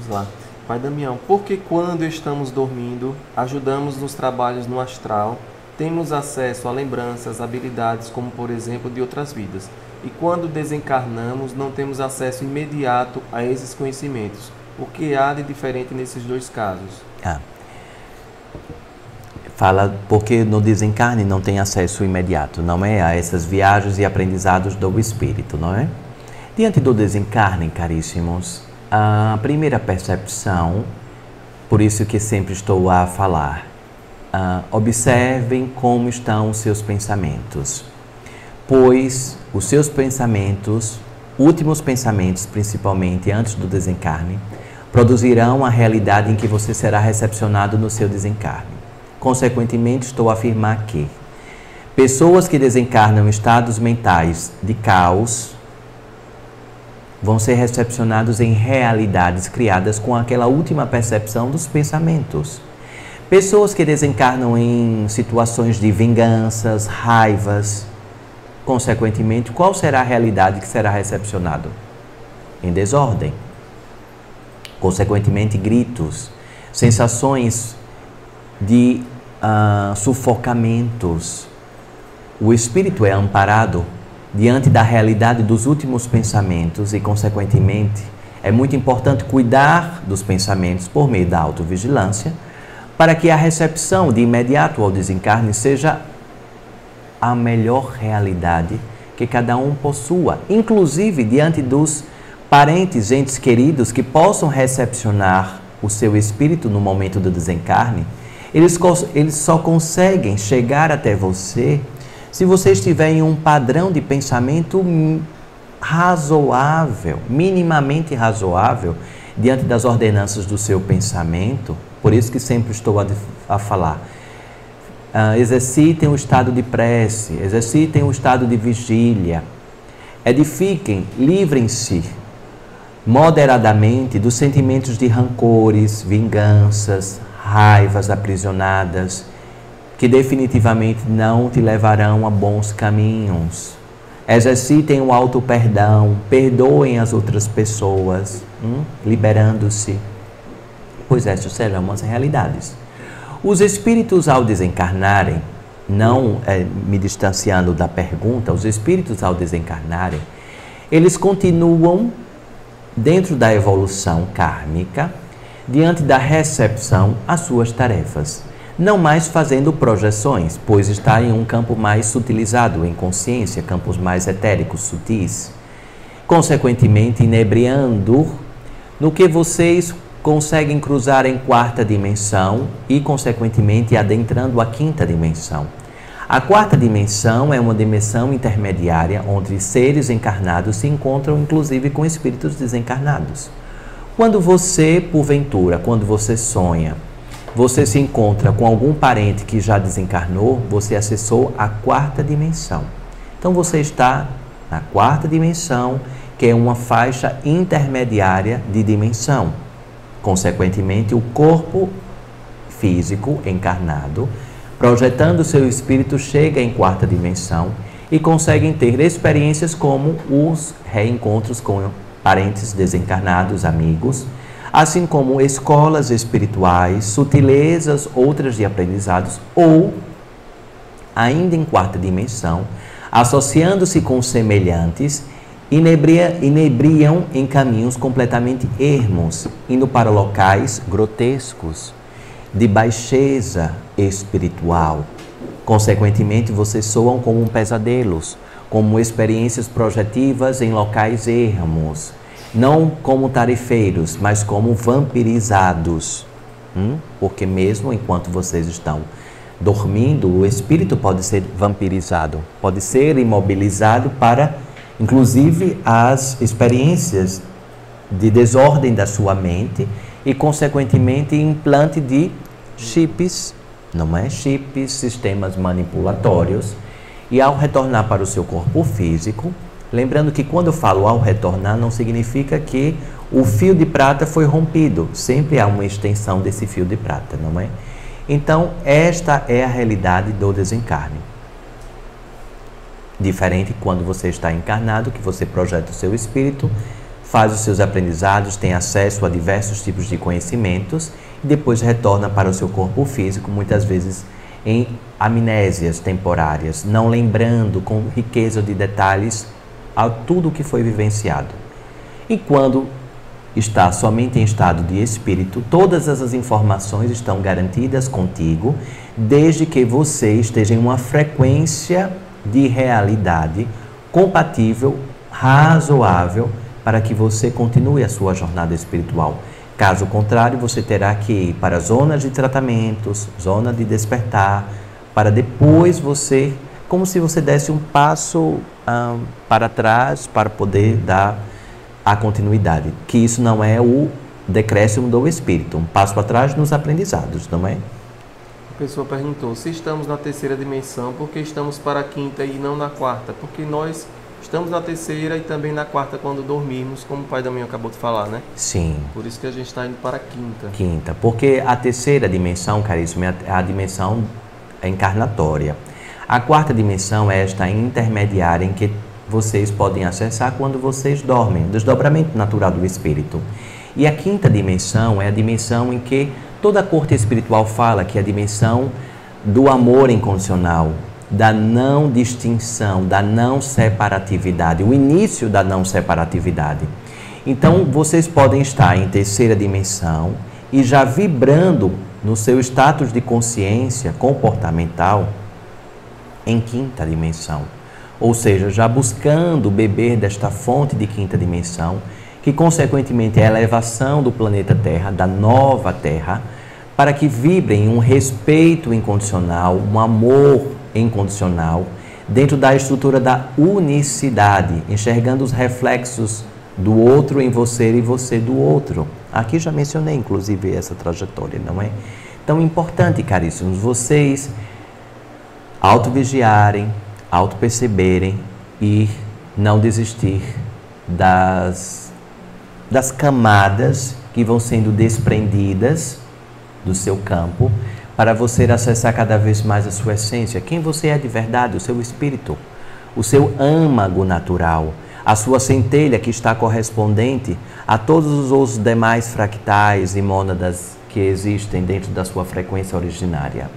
Vamos lá. Pai Damião, por que quando estamos dormindo, ajudamos nos trabalhos no astral, temos acesso a lembranças, habilidades, como por exemplo de outras vidas, e quando desencarnamos não temos acesso imediato a esses conhecimentos? O que há de diferente nesses dois casos? Fala porque no desencarne não tem acesso imediato, não é? A essas viagens e aprendizados do espírito, não é? Diante do desencarne, caríssimos, a primeira percepção, por isso que sempre estou a falar, observem como estão os seus pensamentos, pois os seus pensamentos, últimos pensamentos principalmente antes do desencarne, produzirão a realidade em que você será recepcionado no seu desencarne. Consequentemente, estou a afirmar que pessoas que desencarnam em estados mentais de caos vão ser recepcionados em realidades criadas com aquela última percepção dos pensamentos. Pessoas que desencarnam em situações de vinganças, raivas, consequentemente, qual será a realidade que será recepcionado? Em desordem. Consequentemente, gritos, sensações de sufocamentos. O espírito é amparado diante da realidade dos últimos pensamentos e, consequentemente, é muito importante cuidar dos pensamentos por meio da autovigilância para que a recepção de imediato ao desencarne seja a melhor realidade que cada um possua, inclusive diante dos parentes, entes queridos que possam recepcionar o seu espírito no momento do desencarne. Eles só conseguem chegar até você se você estiver em um padrão de pensamento razoável, minimamente razoável, diante das ordenanças do seu pensamento. Por isso que sempre estou a falar. Exercitem o estado de prece, exercitem o estado de vigília, edifiquem, livrem-se moderadamente dos sentimentos de rancores, vinganças, raivas aprisionadas, que definitivamente não te levarão a bons caminhos. Exercitem o auto-perdão, perdoem as outras pessoas, liberando-se, pois essas serão as realidades. Os espíritos, ao desencarnarem, não me distanciando da pergunta, os espíritos, ao desencarnarem, eles continuam dentro da evolução kármica, diante da recepção às suas tarefas, não mais fazendo projeções, pois está em um campo mais sutilizado, em consciência, campos mais etéricos, sutis, consequentemente inebriando no que vocês conseguem cruzar em quarta dimensão e, consequentemente, adentrando a quinta dimensão. A quarta dimensão é uma dimensão intermediária onde seres encarnados se encontram, inclusive, com espíritos desencarnados. Quando você, porventura, quando você sonha, você se encontra com algum parente que já desencarnou, você acessou a quarta dimensão. Então, você está na quarta dimensão, que é uma faixa intermediária de dimensão. Consequentemente, o corpo físico encarnado, projetando seu espírito, chega em quarta dimensão e conseguem ter experiências como os reencontros com parentes desencarnados, amigos, assim como escolas espirituais, sutilezas outras de aprendizados, ou, ainda em quarta dimensão, associando-se com semelhantes, inebriam em caminhos completamente ermos, indo para locais grotescos, de baixeza espiritual. Consequentemente, vocês soam como pesadelos, como experiências projetivas em locais ermos, não como tarefeiros, mas como vampirizados. Porque mesmo enquanto vocês estão dormindo, o espírito pode ser vampirizado, pode ser imobilizado para, inclusive, as experiências de desordem da sua mente e, consequentemente, implante de chips, não é? Chips, sistemas manipulatórios. E ao retornar para o seu corpo físico, lembrando que quando eu falo ao retornar, não significa que o fio de prata foi rompido. Sempre há uma extensão desse fio de prata, não é? Então, esta é a realidade do desencarne. Diferente quando você está encarnado, que você projeta o seu espírito, faz os seus aprendizados, tem acesso a diversos tipos de conhecimentos e depois retorna para o seu corpo físico, muitas vezes em amnésias temporárias, não lembrando com riqueza de detalhes a tudo o que foi vivenciado. E quando está somente em estado de espírito, todas essas informações estão garantidas contigo, desde que você esteja em uma frequência de realidade compatível, razoável, para que você continue a sua jornada espiritual. Caso contrário, você terá que ir para zonas de tratamentos, zona de despertar, para depois você, como se você desse um passo para trás para poder dar a continuidade. Que isso não é o decréscimo do espírito, um passo atrás nos aprendizados, não é? A pessoa perguntou, se estamos na terceira dimensão, por que estamos para a quinta e não na quarta? Porque nós estamos na terceira e também na quarta quando dormirmos, como o pai da manhã acabou de falar, né? Sim. Por isso que a gente está indo para a quinta. Quinta, porque a terceira dimensão, caríssimo, é a dimensão encarnatória. A quarta dimensão é esta intermediária em que vocês podem acessar quando vocês dormem, desdobramento natural do espírito. E a quinta dimensão é a dimensão em que toda a corte espiritual fala, que é a dimensão do amor incondicional, da não distinção, da não separatividade, o início da não separatividade. Então, vocês podem estar em terceira dimensão e já vibrando no seu status de consciência comportamental em quinta dimensão. Ou seja, já buscando beber desta fonte de quinta dimensão, que consequentemente é a elevação do planeta Terra, da nova Terra, para que vibrem um respeito incondicional, um amor incondicional, dentro da estrutura da unicidade, enxergando os reflexos do outro em você e você do outro. Aqui já mencionei, inclusive, essa trajetória, não é? Então, importante, caríssimos, vocês autovigiarem, autoperceberem e não desistir das camadas que vão sendo desprendidas do seu campo, para você acessar cada vez mais a sua essência, quem você é de verdade, o seu espírito, o seu âmago natural, a sua centelha que está correspondente a todos os demais fractais e mônadas que existem dentro da sua frequência originária.